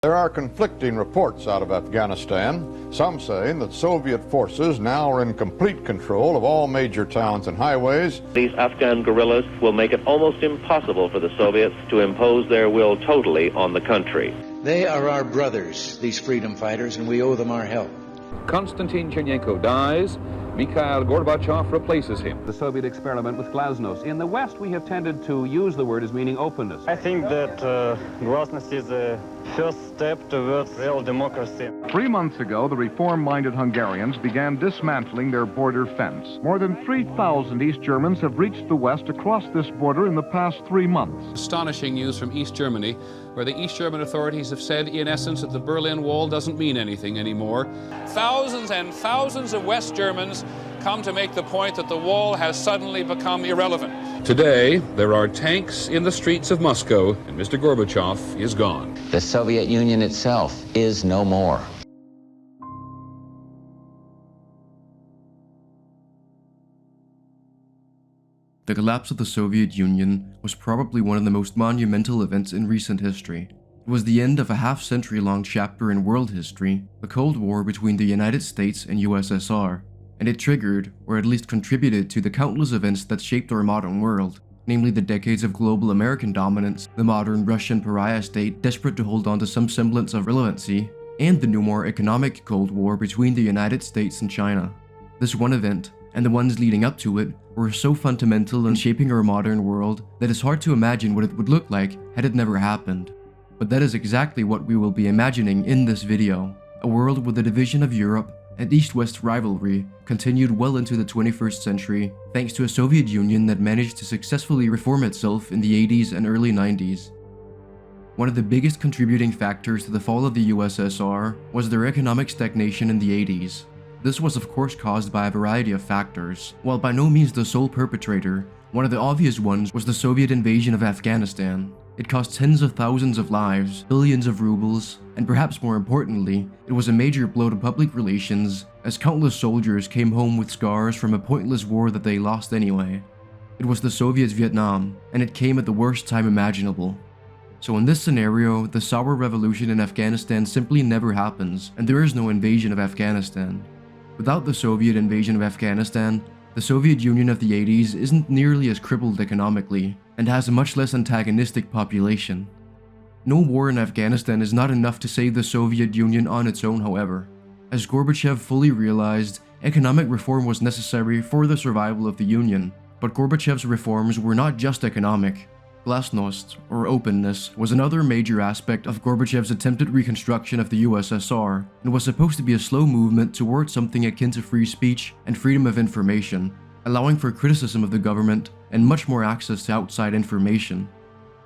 There are conflicting reports out of Afghanistan, some saying that Soviet forces now are in complete control of all major towns and highways. These Afghan guerrillas will make it almost impossible for the Soviets to impose their will totally on the country. They are our brothers, these freedom fighters, and we owe them our help. Konstantin Chernenko dies. Mikhail Gorbachev replaces him. The Soviet experiment with glasnost. In the West, we have tended to use the word as meaning openness. I think that glasnost is the first step towards real democracy. 3 months ago, the reform-minded Hungarians began dismantling their border fence. More than 3,000 East Germans have reached the West across this border in the past 3 months. Astonishing news from East Germany, where the East German authorities have said, in essence, that the Berlin Wall doesn't mean anything anymore. Thousands and thousands of West Germans come to make the point that the wall has suddenly become irrelevant. Today, there are tanks in the streets of Moscow, and Mr. Gorbachev is gone. The Soviet Union itself is no more. The collapse of the Soviet Union was probably one of the most monumental events in recent history. It was the end of a half-century-long chapter in world history, the Cold War between the United States and USSR, and it triggered, or at least contributed to the countless events that shaped our modern world, namely the decades of global American dominance, the modern Russian pariah state desperate to hold on to some semblance of relevancy, and the new more economic Cold War between the United States and China. This one event, and the ones leading up to it, were so fundamental in shaping our modern world that it's hard to imagine what it would look like had it never happened. But that is exactly what we will be imagining in this video, a world where the division of Europe and East-West rivalry continued well into the 21st century thanks to a Soviet Union that managed to successfully reform itself in the 80s and early 90s. One of the biggest contributing factors to the fall of the USSR was their economic stagnation in the 80s. This was of course caused by a variety of factors. While by no means the sole perpetrator, one of the obvious ones was the Soviet invasion of Afghanistan. It cost tens of thousands of lives, billions of rubles, and perhaps more importantly, it was a major blow to public relations as countless soldiers came home with scars from a pointless war that they lost anyway. It was the Soviets' Vietnam, and it came at the worst time imaginable. So in this scenario, the Saur revolution in Afghanistan simply never happens, and there is no invasion of Afghanistan. Without the Soviet invasion of Afghanistan, the Soviet Union of the 80s isn't nearly as crippled economically, and has a much less antagonistic population. No war in Afghanistan is not enough to save the Soviet Union on its own, however. As Gorbachev fully realized, economic reform was necessary for the survival of the Union, but Gorbachev's reforms were not just economic. Glasnost, or openness, was another major aspect of Gorbachev's attempted reconstruction of the USSR, and was supposed to be a slow movement towards something akin to free speech and freedom of information, allowing for criticism of the government and much more access to outside information.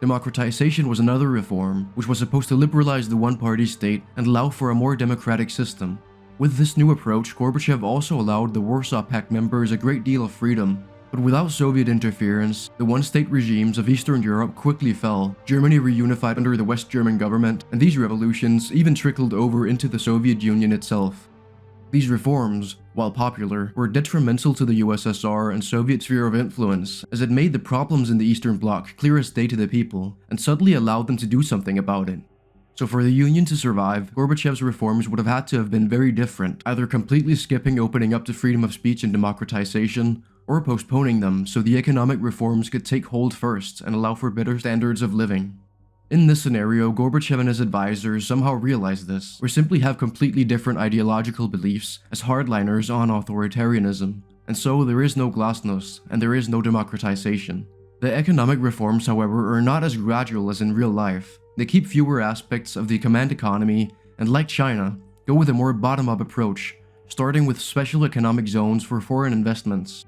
Democratization was another reform, which was supposed to liberalize the one-party state and allow for a more democratic system. With this new approach, Gorbachev also allowed the Warsaw Pact members a great deal of freedom. But without Soviet interference, the one-state regimes of Eastern Europe quickly fell. Germany reunified under the West German government, and these revolutions even trickled over into the Soviet Union itself. These reforms, while popular, were detrimental to the USSR and Soviet sphere of influence, as it made the problems in the Eastern Bloc clear as day to the people, and suddenly allowed them to do something about it. So for the Union to survive, Gorbachev's reforms would have had to have been very different, either completely skipping opening up to freedom of speech and democratization, or postponing them so the economic reforms could take hold first and allow for better standards of living. In this scenario, Gorbachev and his advisors somehow realized this, or simply have completely different ideological beliefs as hardliners on authoritarianism, and so there is no glasnost and there is no democratization. The economic reforms, however, are not as gradual as in real life. They keep fewer aspects of the command economy, and like China, go with a more bottom-up approach, starting with special economic zones for foreign investments.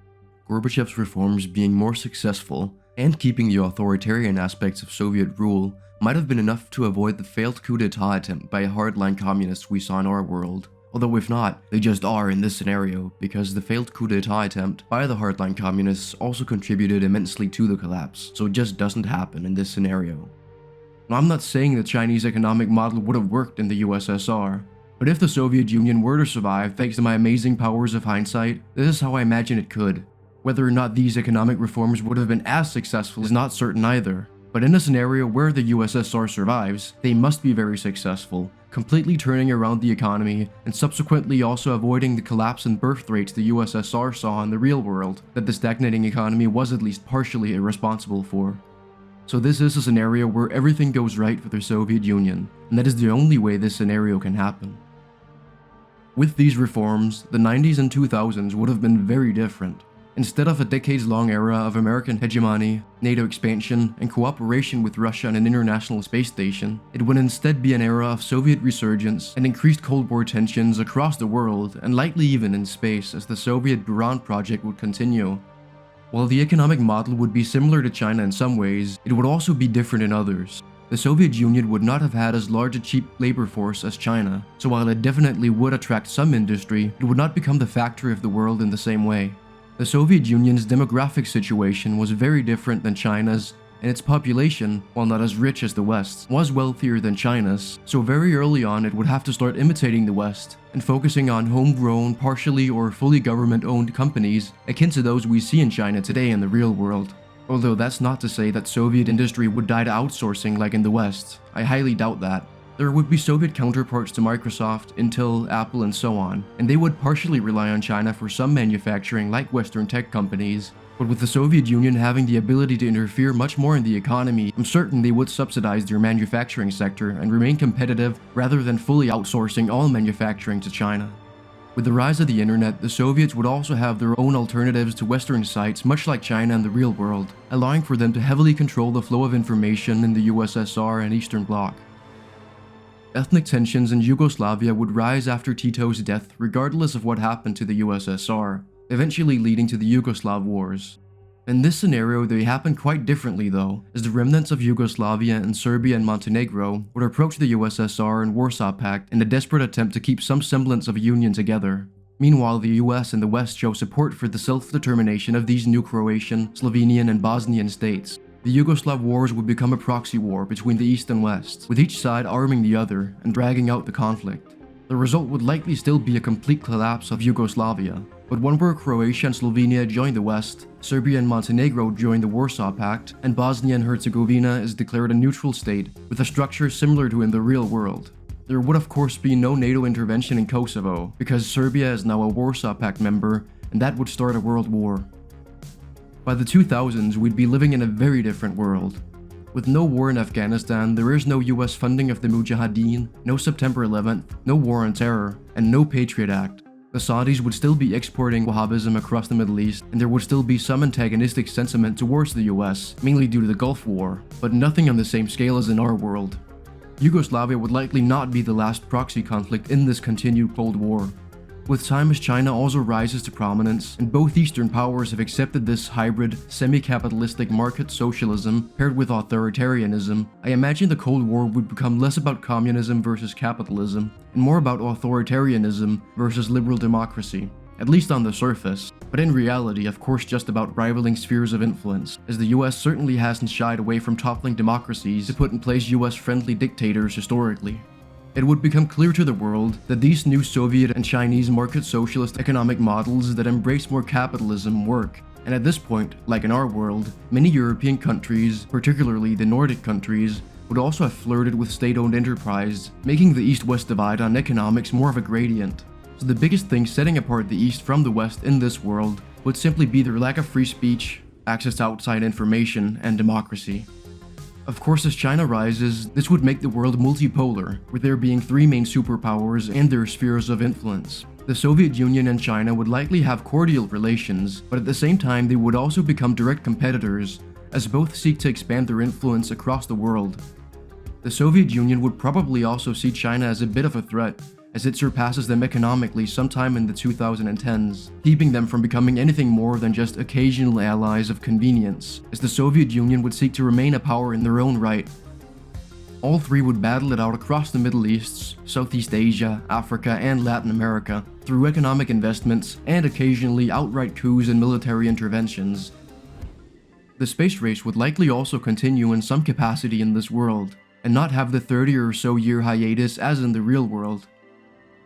Gorbachev's reforms being more successful, and keeping the authoritarian aspects of Soviet rule, might have been enough to avoid the failed coup d'etat attempt by a hardline communist we saw in our world. Although if not, they just are in this scenario, because the failed coup d'etat attempt by the hardline communists also contributed immensely to the collapse, so it just doesn't happen in this scenario. Now, I'm not saying the Chinese economic model would have worked in the USSR, but if the Soviet Union were to survive thanks to my amazing powers of hindsight, this is how I imagine it could. Whether or not these economic reforms would have been as successful is not certain either, But in a scenario where the USSR survives, they must be very successful, completely turning around the economy and subsequently also avoiding the collapse in birth rates the USSR saw in the real world that the stagnating economy was at least partially irresponsible for. So this is a scenario where everything goes right for the Soviet Union, and that is the only way this scenario can happen. With these reforms, the 90s and 2000s would have been very different. Instead of a decades-long era of American hegemony, NATO expansion, and cooperation with Russia on an international space station, it would instead be an era of Soviet resurgence and increased Cold War tensions across the world, and likely even in space as the Soviet Buran project would continue. While the economic model would be similar to China in some ways, it would also be different in others. The Soviet Union would not have had as large a cheap labor force as China, so while it definitely would attract some industry, it would not become the factory of the world in the same way. The Soviet Union's demographic situation was very different than China's, and its population, while not as rich as the West's, was wealthier than China's, so very early on it would have to start imitating the West and focusing on homegrown, partially or fully government-owned companies akin to those we see in China today in the real world. Although that's not to say that Soviet industry would die to outsourcing like in the West. I highly doubt that. There would be Soviet counterparts to Microsoft, Intel, Apple, and so on, and they would partially rely on China for some manufacturing like Western tech companies. But with the Soviet Union having the ability to interfere much more in the economy, I'm certain they would subsidize their manufacturing sector and remain competitive rather than fully outsourcing all manufacturing to China. With the rise of the internet, the Soviets would also have their own alternatives to Western sites much like China and the real world, allowing for them to heavily control the flow of information in the USSR and Eastern Bloc. Ethnic tensions in Yugoslavia would rise after Tito's death regardless of what happened to the USSR, eventually leading to the Yugoslav Wars. In this scenario, they happened quite differently though, as the remnants of Yugoslavia and Serbia and Montenegro would approach the USSR and Warsaw Pact in a desperate attempt to keep some semblance of a union together. Meanwhile, the US and the West show support for the self-determination of these new Croatian, Slovenian, and Bosnian states. The Yugoslav Wars would become a proxy war between the East and West, with each side arming the other and dragging out the conflict. The result would likely still be a complete collapse of Yugoslavia, but one where Croatia and Slovenia join the West, Serbia and Montenegro join the Warsaw Pact, and Bosnia and Herzegovina is declared a neutral state with a structure similar to in the real world. There would of course be no NATO intervention in Kosovo, because Serbia is now a Warsaw Pact member, and that would start a world war. By the 2000s, we'd be living in a very different world. With no war in Afghanistan, there is no US funding of the Mujahideen, no September 11th, no war on terror, and no Patriot Act. The Saudis would still be exporting Wahhabism across the Middle East, and there would still be some antagonistic sentiment towards the US, mainly due to the Gulf War, but nothing on the same scale as in our world. Yugoslavia would likely not be the last proxy conflict in this continued Cold War. With time as China also rises to prominence, and both Eastern powers have accepted this hybrid, semi-capitalistic market socialism paired with authoritarianism, I imagine the Cold War would become less about communism versus capitalism, and more about authoritarianism versus liberal democracy, at least on the surface, but in reality of course just about rivaling spheres of influence, as the US certainly hasn't shied away from toppling democracies to put in place US-friendly dictators historically. It would become clear to the world that these new Soviet and Chinese market socialist economic models that embrace more capitalism work, and at this point, like in our world, many European countries, particularly the Nordic countries, would also have flirted with state-owned enterprise, making the East-West divide on economics more of a gradient. So the biggest thing setting apart the East from the West in this world would simply be their lack of free speech, access to outside information, and democracy. Of course, as China rises, this would make the world multipolar, with there being three main superpowers and their spheres of influence. The Soviet Union and China would likely have cordial relations, but at the same time they would also become direct competitors, as both seek to expand their influence across the world. The Soviet Union would probably also see China as a bit of a threat, as it surpasses them economically sometime in the 2010s, keeping them from becoming anything more than just occasional allies of convenience, as the Soviet Union would seek to remain a power in their own right. All three would battle it out across the Middle East, Southeast Asia, Africa, and Latin America, through economic investments and occasionally outright coups and military interventions. The space race would likely also continue in some capacity in this world, and not have the 30 or so year hiatus as in the real world.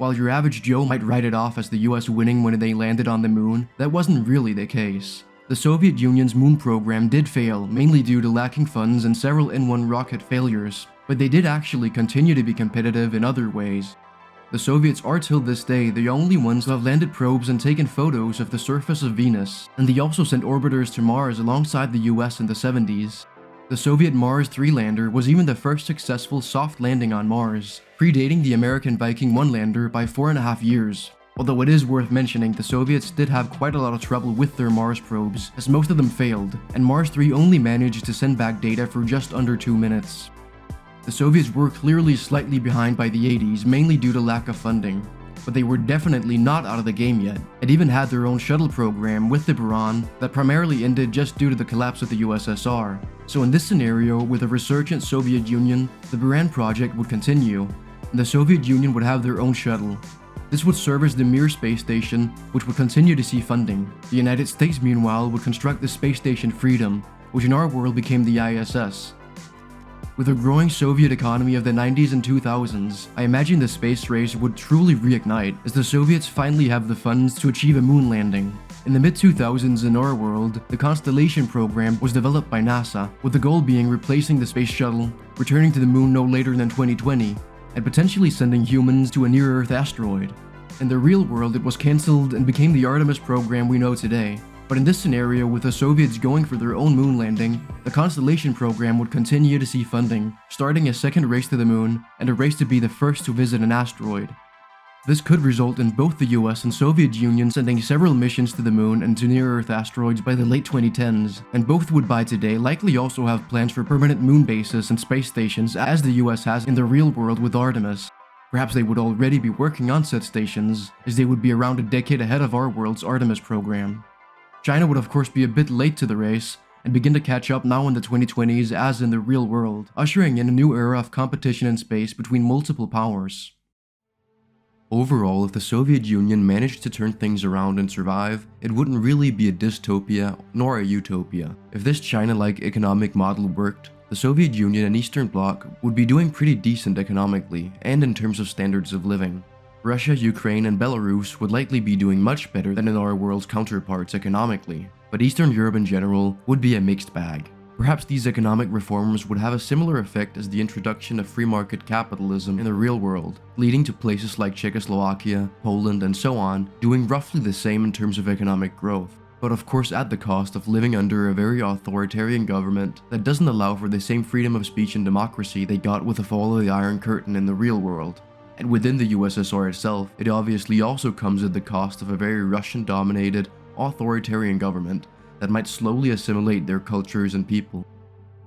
While your average Joe might write it off as the US winning when they landed on the moon, that wasn't really the case. The Soviet Union's moon program did fail, mainly due to lacking funds and several N-1 rocket failures, but they did actually continue to be competitive in other ways. The Soviets are till this day the only ones who have landed probes and taken photos of the surface of Venus, and they also sent orbiters to Mars alongside the US in the 70s. The Soviet Mars 3 lander was even the first successful soft landing on Mars, predating the American Viking 1 lander by 4.5 years. Although it is worth mentioning, the Soviets did have quite a lot of trouble with their Mars probes, as most of them failed, and Mars 3 only managed to send back data for just under 2 minutes. The Soviets were clearly slightly behind by the 80s, mainly due to lack of funding, but they were definitely not out of the game yet, and even had their own shuttle program with the Buran that primarily ended just due to the collapse of the USSR. So in this scenario, with a resurgent Soviet Union, the Buran project would continue, and the Soviet Union would have their own shuttle. This would serve as the Mir space station, which would continue to see funding. The United States, meanwhile, would construct the space station Freedom, which in our world became the ISS. With a growing Soviet economy of the 90s and 2000s, I imagine the space race would truly reignite as the Soviets finally have the funds to achieve a moon landing. In the mid-2000s in our world, the Constellation program was developed by NASA, with the goal being replacing the space shuttle, returning to the moon no later than 2020, and potentially sending humans to a near-Earth asteroid. In the real world, it was cancelled and became the Artemis program we know today. But in this scenario, with the Soviets going for their own moon landing, the Constellation program would continue to see funding, starting a second race to the moon, and a race to be the first to visit an asteroid. This could result in both the US and Soviet Union sending several missions to the moon and to near-Earth asteroids by the late 2010s, and both would by today likely also have plans for permanent moon bases and space stations as the US has in the real world with Artemis. Perhaps they would already be working on such stations, as they would be around a decade ahead of our world's Artemis program. China would of course be a bit late to the race, and begin to catch up now in the 2020s as in the real world, ushering in a new era of competition in space between multiple powers. Overall, if the Soviet Union managed to turn things around and survive, it wouldn't really be a dystopia nor a utopia. If this China-like economic model worked, the Soviet Union and Eastern Bloc would be doing pretty decent economically and in terms of standards of living. Russia, Ukraine, and Belarus would likely be doing much better than in our world's counterparts economically, but Eastern Europe in general would be a mixed bag. Perhaps these economic reforms would have a similar effect as the introduction of free market capitalism in the real world, leading to places like Czechoslovakia, Poland, and so on doing roughly the same in terms of economic growth, but of course at the cost of living under a very authoritarian government that doesn't allow for the same freedom of speech and democracy they got with the fall of the Iron Curtain in the real world. And within the USSR itself, it obviously also comes at the cost of a very Russian-dominated, authoritarian government that might slowly assimilate their cultures and people.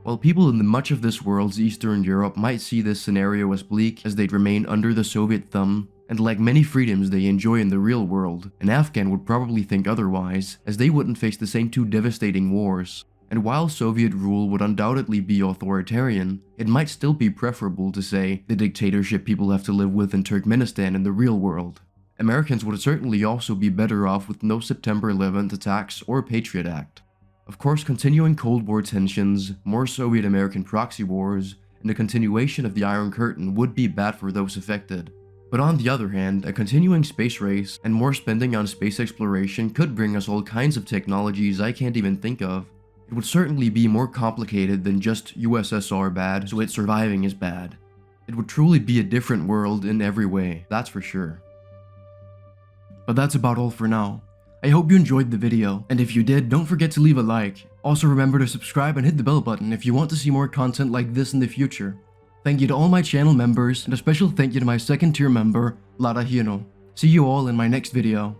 While people in much of this world's Eastern Europe might see this scenario as bleak as they'd remain under the Soviet thumb, and lack many freedoms they enjoy in the real world, an Afghan would probably think otherwise, as they wouldn't face the same two devastating wars. And while Soviet rule would undoubtedly be authoritarian, it might still be preferable to, say, the dictatorship people have to live with in Turkmenistan in the real world. Americans would certainly also be better off with no September 11th attacks or Patriot Act. Of course, continuing Cold War tensions, more Soviet-American proxy wars, and the continuation of the Iron Curtain would be bad for those affected. But on the other hand, a continuing space race and more spending on space exploration could bring us all kinds of technologies I can't even think of. It would certainly be more complicated than just USSR bad, so it surviving is bad. It would truly be a different world in every way, that's for sure. But that's about all for now. I hope you enjoyed the video, and if you did, don't forget to leave a like. Also remember to subscribe and hit the bell button if you want to see more content like this in the future. Thank you to all my channel members, and a special thank you to my second tier member, Lara Hino. See you all in my next video.